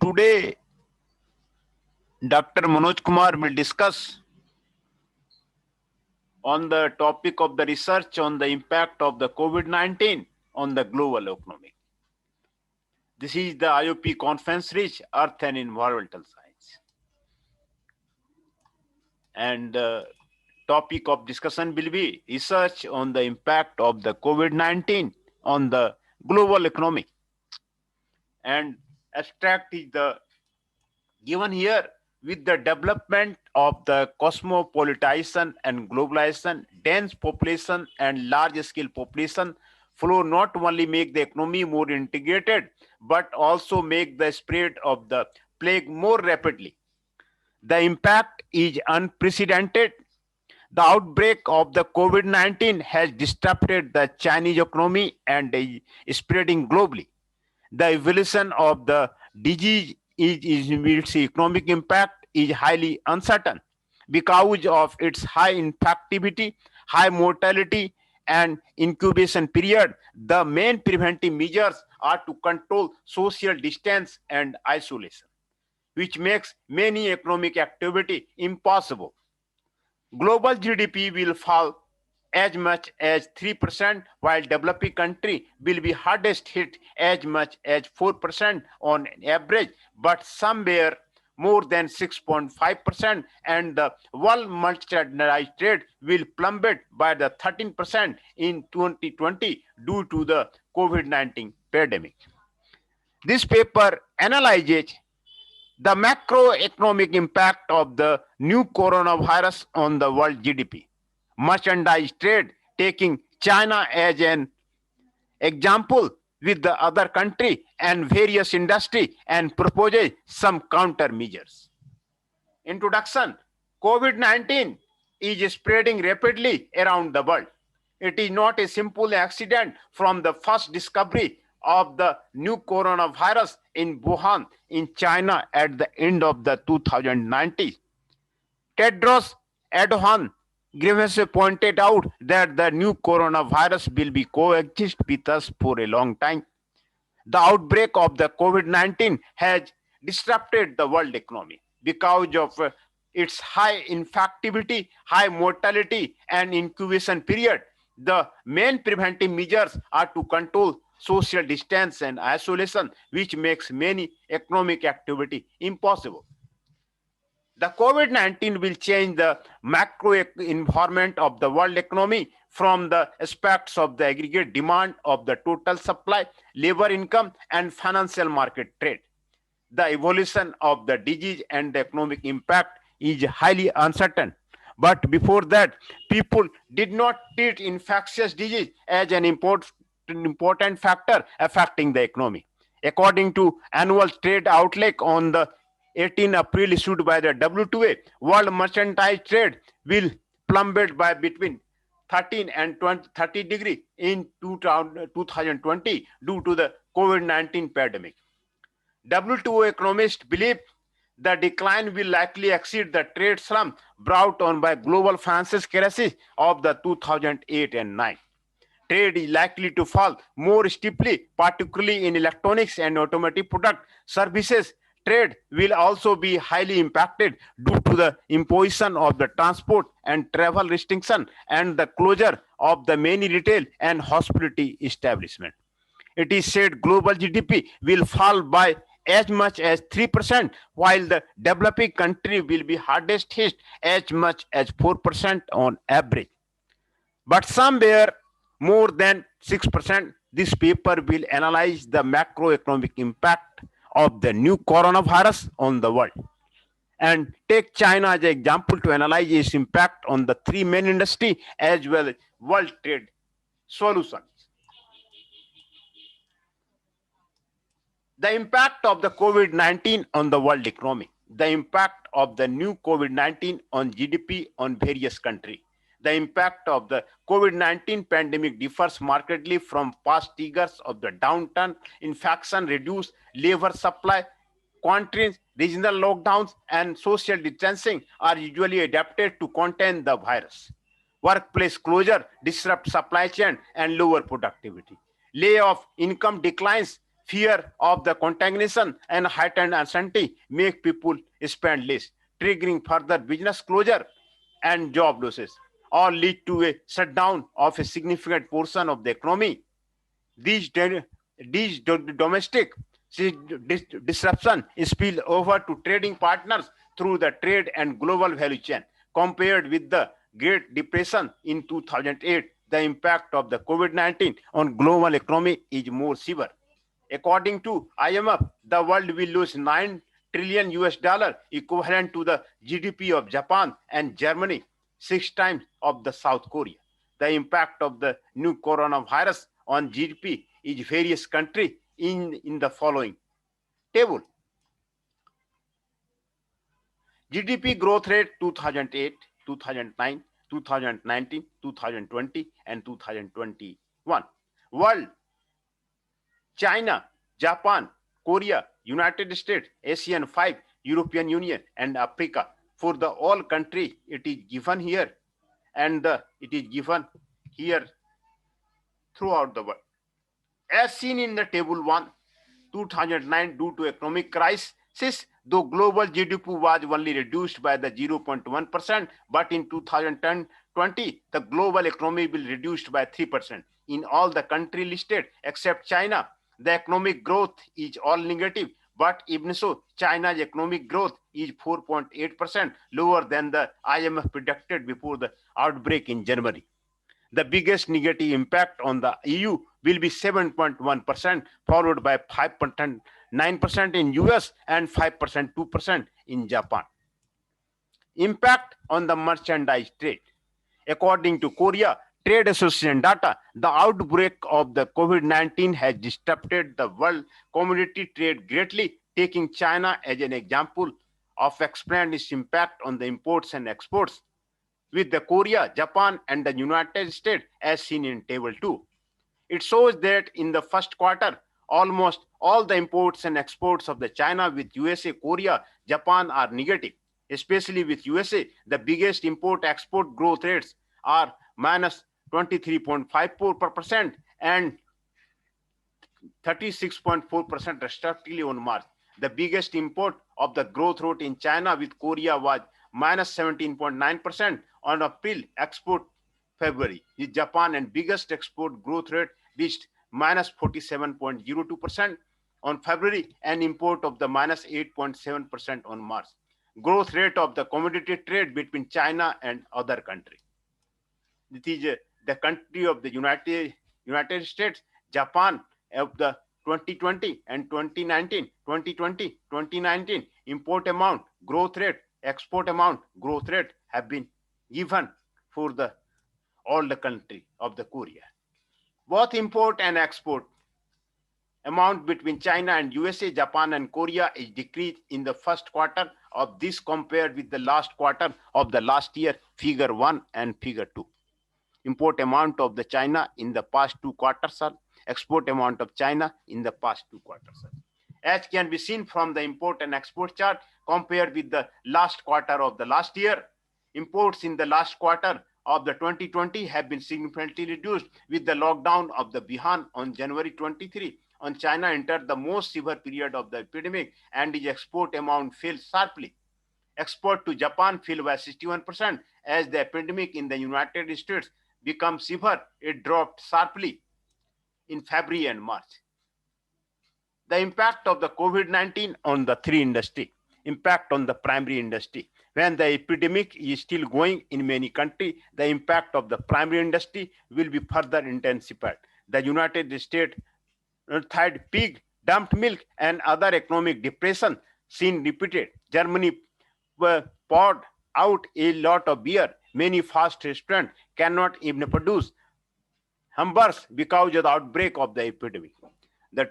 Today, Dr. Manoj Kumar will discuss on the topic of the research on the impact of the COVID-19 on the global economy. This is the IOP conference reach Earth and Environmental Science. And the topic of discussion will be research on the impact of the COVID-19 on the global economy. And abstract is the given here. With the development of the cosmopolitan and globalization, dense population and large-scale population flow not only make the economy more integrated, but also make the spread of the plague more rapidly. The impact is unprecedented. The outbreak of the COVID-19 has disrupted the Chinese economy and is spreading globally. The evolution of the disease its economic impact is highly uncertain because of its high infectivity, high mortality, and incubation period. The main preventive measures are to control social distance and isolation, which makes many economic activity impossible. Global GDP will fall as much as 3%, while developing country will be hardest hit as much as 4% on average, but somewhere more than 6.5%, and the world merchandise trade will plummet by the 13% in 2020 due to the COVID-19 pandemic. This paper analyzes the macroeconomic impact of the new coronavirus on the world GDP. Merchandise trade, taking China as an example with the other country and various industry, and proposes some countermeasures. Introduction. COVID-19 is spreading rapidly around the world. It is not a simple accident from the first discovery of the new coronavirus in Wuhan in China at the end of the 2019. Tedros Adhanom Ghebreyesus pointed out that the new coronavirus will be coexist with us for a long time. The outbreak of the COVID-19 has disrupted the world economy because of its high infectivity, high mortality, and incubation period. The main preventive measures are to control social distance and isolation, which makes many economic activity impossible. The COVID-19 will change the macro environment of the world economy from the aspects of the aggregate demand of the total supply, labor income, and financial market trade. The evolution of the disease and the economic impact is highly uncertain. But before that, people did not treat infectious disease as an important factor affecting the economy. According to annual trade outlook on the 18 April issued by the WTO, world merchandise trade will plummet by between 13 and 30 degree in 2020 due to the COVID-19 pandemic. WTO economists believe the decline will likely exceed the trade slump brought on by global financial crisis of the 2008 and 9. Trade is likely to fall more steeply, particularly in electronics and automotive product. Services trade will also be highly impacted due to the imposition of the transport and travel restriction and the closure of the many retail and hospitality establishments. It is said global GDP will fall by as much as 3%, while the developing country will be hardest hit as much as 4% on average. But somewhere more than 6%. This paper will analyze the macroeconomic impact of the new coronavirus on the world and take China as an example to analyze its impact on the three main industries as well as world trade solutions. The impact of the COVID-19 on the world economy, the impact of the new COVID-19 on GDP on various countries. The impact of the COVID-19 pandemic differs markedly from past years of the downturn, infection, reduced labor supply, quarantines, regional lockdowns, and social distancing are usually adapted to contain the virus. Workplace closure disrupt supply chain and lower productivity. Layoff, income declines, Fear of the contamination and heightened uncertainty make people spend less, triggering further business closure and job losses, or lead to a shutdown of a significant portion of the economy. These, domestic disruption spill over to trading partners through the trade and global value chain. Compared with the Great Depression in 2008, the impact of the COVID-19 on global economy is more severe. According to IMF, the world will lose 9 trillion US dollar, equivalent to the GDP of Japan and Germany, 6 times of the South Korea. The impact of the new coronavirus on GDP is various countries in the following table. GDP growth rate 2008, 2009, 2019, 2020, and 2021. World: China, Japan, Korea, United States, ASEAN 5, European Union, and Africa. For the all country, it is given here, and it is given here throughout the world. As seen in the table 1, 2009, due to economic crisis, though global GDP was only reduced by the 0.1%, but in 2020, the global economy will reduced by 3%. In all the countries listed except China, the economic growth is all negative, but even so, China's economic growth is 4.8%, lower than the IMF predicted before the outbreak in January. The biggest negative impact on the EU will be 7.1%, followed by 5.9% in US and 5%, 2% in Japan. Impact on the merchandise trade. According to Korea Trade Association data, the outbreak of the COVID-19 has disrupted the world commodity trade greatly, taking China as an example of explain its impact on the imports and exports, with the Korea, Japan, and the United States as seen in table 2. It shows that in the first quarter, almost all the imports and exports of the China with USA, Korea, Japan are negative. Especially with USA, the biggest import-export growth rates are minus 23.54% and 36.4% respectively on March. The biggest import of the growth rate in China with Korea was minus 17.9% on April export February. With Japan and biggest export growth rate reached minus 47.02% on February and import of the minus 8.7% on March. Growth rate of the commodity trade between China and other countries. This is the country of the United States, Japan of the 2020 and 2019, 2020, 2019 import amount, growth rate, export amount, growth rate have been given for the all the country of the Korea. Both import and export amount between China and USA, Japan, and Korea is decreased in the first quarter of this compared with the last quarter of the last year, figure 1 and figure 2. Import amount of the China in the past 2 quarters are export amount of China in the past 2 quarters. As can be seen from the import and export chart, compared with the last quarter of the last year, imports in the last quarter of the 2020 have been significantly reduced with the lockdown of the Wuhan on January 23. On China entered the most severe period of the epidemic and its export amount fell sharply. Export to Japan fell by 61% as the epidemic in the United States became severe. It dropped sharply in February and March. The impact of the COVID-19 on the 3 industry. Impact on the primary industry. When the epidemic is still going in many countries, the impact of the primary industry will be further intensified. The United States had pig, dumped milk, and other economic depression seen repeated. Germany poured out a lot of beer. Many fast restaurants cannot even produce hamburgers because of the outbreak of the epidemic. The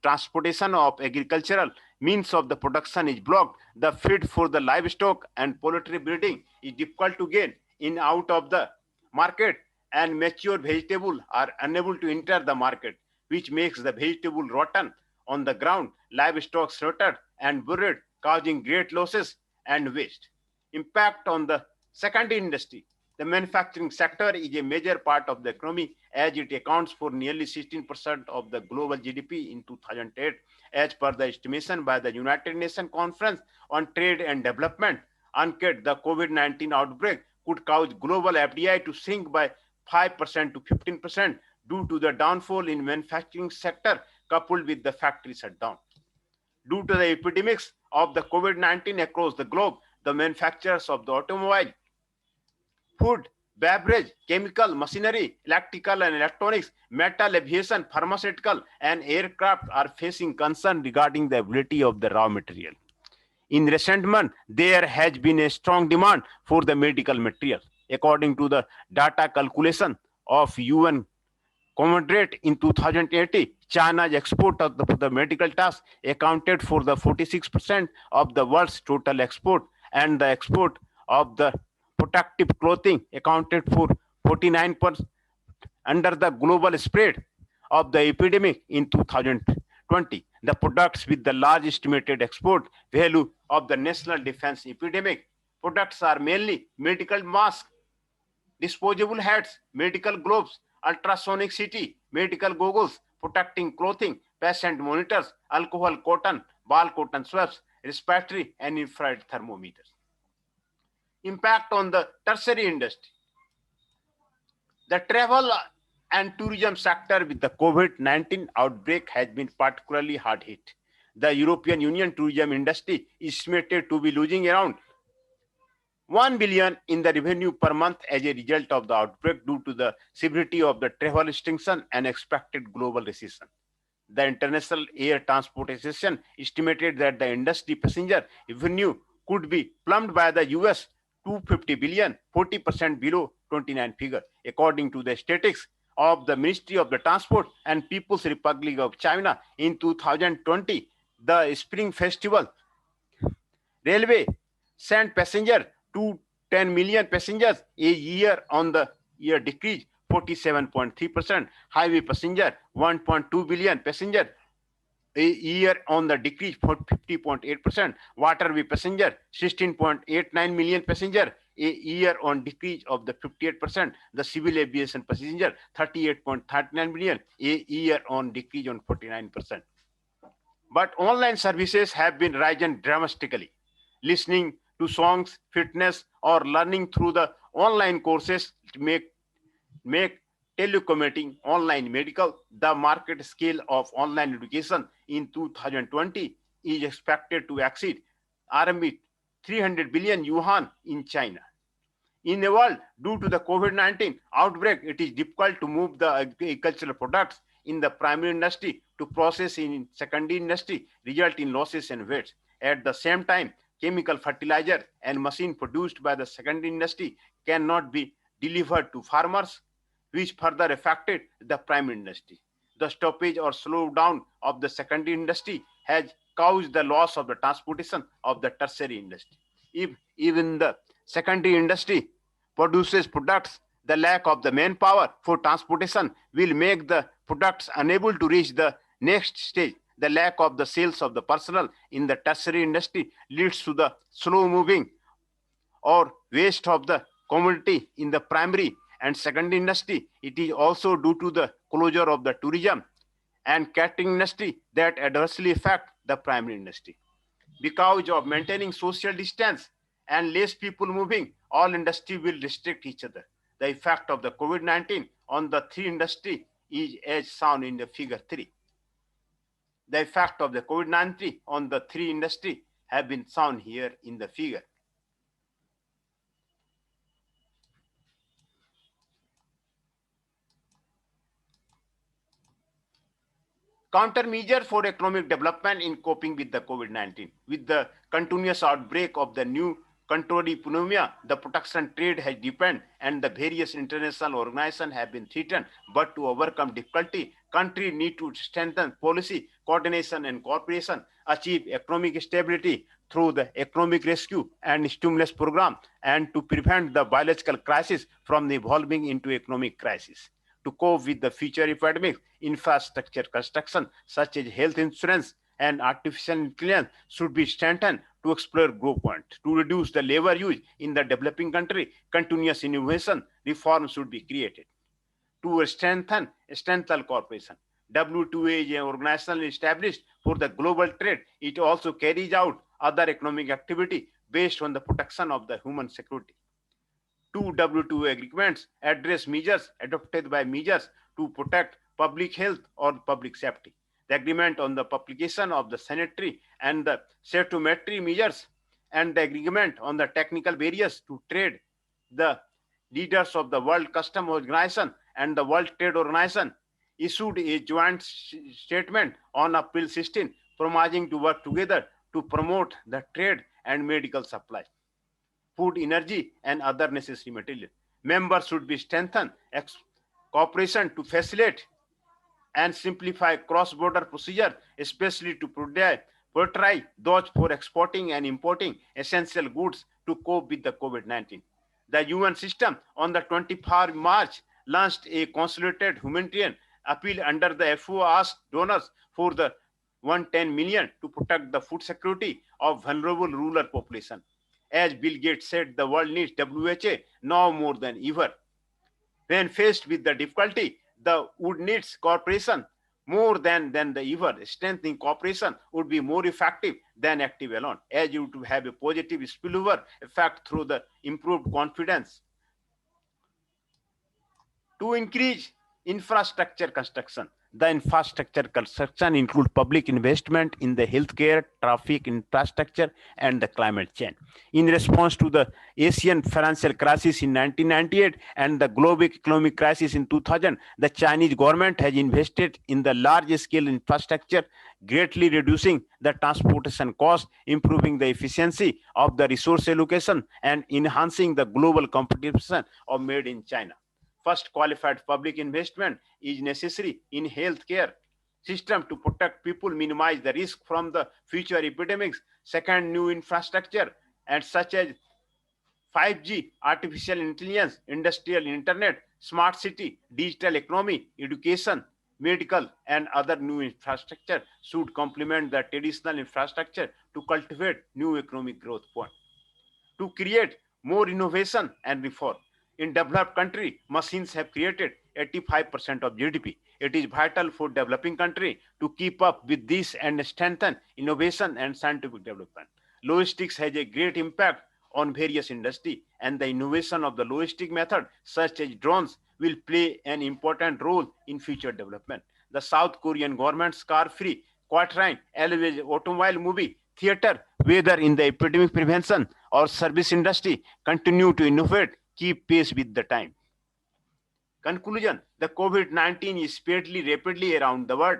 transportation of agricultural means of the production is blocked. The feed for the livestock and poultry breeding is difficult to gain in out of the market, and mature vegetables are unable to enter the market, which makes the vegetable rotten on the ground, livestock slaughtered and buried, causing great losses and waste. Impact on the secondary industry. The manufacturing sector is a major part of the economy as it accounts for nearly 16% of the global GDP in 2008, as per the estimation by the United Nations Conference on Trade and Development. UNCTAD, the COVID-19 outbreak could cause global FDI to shrink by 5% to 15% due to the downfall in manufacturing sector coupled with the factory shutdown. Due to the epidemics of the COVID-19 across the globe, the manufacturers of the automobile, food, beverage, chemical, machinery, electrical and electronics, metal, aviation, pharmaceutical, and aircraft are facing concern regarding the availability of the raw material. In recent months, there has been a strong demand for the medical material. According to the data calculation of UN Commodate in 2080, China's export of the medical tasks accounted for the 46% of the world's total export, and the export of the protective clothing accounted for 49%. Under the global spread of the epidemic in 2020, the products with the large estimated export value of the national defense epidemic products are mainly medical masks, disposable hats, medical gloves, ultrasonic CT, medical goggles, protecting clothing, patient monitors, alcohol, cotton, ball cotton swabs, respiratory and infrared thermometers. Impact on the tertiary industry. The travel and tourism sector with the COVID-19 outbreak has been particularly hard hit. The European Union tourism industry is estimated to be losing around 1 billion in the revenue per month as a result of the outbreak due to the severity of the travel restriction and expected global recession. The International Air Transport Association estimated that the industry passenger revenue could be plumbed by the US 250 billion, 40% below 29 figure, according to the statistics of the Ministry of the Transport and People's Republic of China in 2020. The Spring Festival Railway sent passenger to 10 million passengers a year on the year decrease 47.3%. Highway passenger 1.2 billion passenger a year on the decrease for 50.8%. Waterway passenger 16.89 million passenger a year on decrease of the 58%. The civil aviation passenger 38.39 million a year on decrease on 49%. But online services have been rising dramatically. Listening to songs, fitness, or learning through the online courses to make telecommuting online medical. The market scale of online education in 2020 is expected to exceed RMB 300 billion yuan in China. In the world, due to the COVID-19 outbreak, it is difficult to move the agricultural products in the primary industry to process in secondary industry, result in losses and waste. At the same time, chemical fertilizer and machine produced by the secondary industry cannot be delivered to farmers, which further affected the primary industry. The stoppage or slowdown of the secondary industry has caused the loss of the transportation of the tertiary industry. If even the secondary industry produces products, the lack of the manpower for transportation will make the products unable to reach the next stage. The lack of the sales of the personnel in the tertiary industry leads to the slow moving or waste of the commodity in the primary and secondary industry. It is also due to the closure of the tourism and catering industry that adversely affect the primary industry. Because of maintaining social distance and less people moving, all industry will restrict each other. The effect of the COVID-19 on the three industry is as shown in the figure 3. The effect of the COVID-19 on the three industry have been shown here in the figure. Countermeasure for economic development in coping with the COVID-19. With the continuous outbreak of the new controlled pneumonia, the protection trade has deepened and the various international organizations have been threatened. But to overcome difficulty, countries need to strengthen policy, coordination and cooperation, achieve economic stability through the economic rescue and stimulus program, and to prevent the biological crisis from evolving into economic crisis. To cope with the future epidemics, infrastructure construction such as health insurance and artificial intelligence should be strengthened to explore growth points. To reduce the labor use in the developing country, continuous innovation reforms should be created. To strengthen cooperation, WTO is an organization established for the global trade. It also carries out other economic activity based on the protection of the human security. Two WTO agreements address measures adopted by measures to protect public health or public safety. The agreement on the publication of the sanitary and the cytometry measures and the agreement on the technical barriers to trade. The leaders of the World Customs Organization and the World Trade Organization issued a joint statement on April 16, promising to work together to promote the trade and medical supplies, food, energy, and other necessary materials. Members should be strengthened cooperation to facilitate and simplify cross-border procedure, especially to portray those for exporting and importing essential goods to cope with the COVID-19. The UN system on the 24th March launched a consolidated humanitarian appeal under the FAO asked donors for the 110 million to protect the food security of vulnerable rural population. As Bill Gates said, the world needs WHO now more than ever. When faced with the difficulty, the would needs cooperation more than the ever. Strengthening cooperation would be more effective than active alone, as you would have a positive spillover effect through the improved confidence. To increase infrastructure construction, the infrastructure construction includes public investment in the healthcare, traffic infrastructure, and the climate change. In response to the Asian financial crisis in 1998 and the global economic crisis in 2000, the Chinese government has invested in the large-scale infrastructure, greatly reducing the transportation cost, improving the efficiency of the resource allocation, and enhancing the global competition of made in China. First, qualified public investment is necessary in healthcare system to protect people, minimize the risk from the future epidemics. Second, new infrastructure and such as 5G, artificial intelligence, industrial internet, smart city, digital economy, education, medical, and other new infrastructure should complement the traditional infrastructure to cultivate new economic growth point. To create more innovation and reform. In developed country, machines have created 85% of GDP. It is vital for developing country to keep up with this and strengthen innovation and scientific development. Logistics has a great impact on various industries, and the innovation of the logistic method, such as drones, will play an important role in future development. The South Korean government's car-free quatrain, elevated automobile movie, theater, whether in the epidemic prevention or service industry, continue to innovate, keep pace with the time. Conclusion, the COVID-19 is spreading rapidly around the world.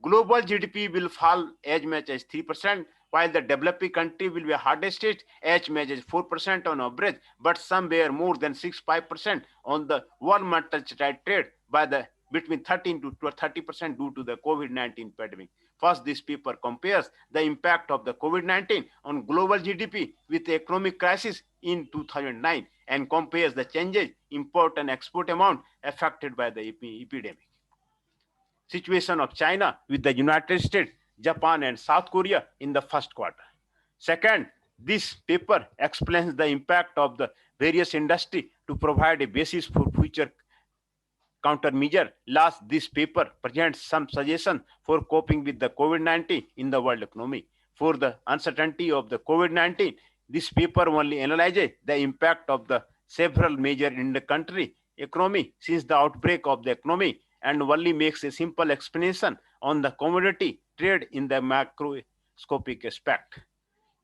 Global GDP will fall as much as 3%, while the developing country will be hardest hit as much as 4% on average, but somewhere more than 6-5% on the world mercantile trade by the between 13 to 30% due to the COVID-19 pandemic. First, this paper compares the impact of the COVID-19 on global GDP with the economic crisis in 2009 and compares the changes, import and export amount affected by the epidemic. Situation of China with the United States, Japan, and South Korea in the first quarter. Second, this paper explains the impact of the various industry to provide a basis for future countermeasure. Last, this paper presents some suggestions for coping with the COVID-19 in the world economy. For the uncertainty of the COVID-19, this paper only analyzes the impact of the several measures in the country economy since the outbreak of the economy and only makes a simple explanation on the commodity trade in the macroscopic aspect.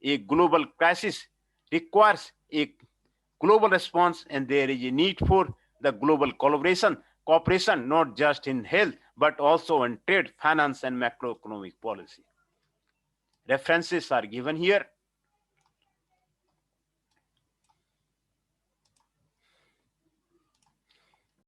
A global crisis requires a global response, and there is a need for the global cooperation, not just in health, but also in trade, finance, and macroeconomic policy. References are given here.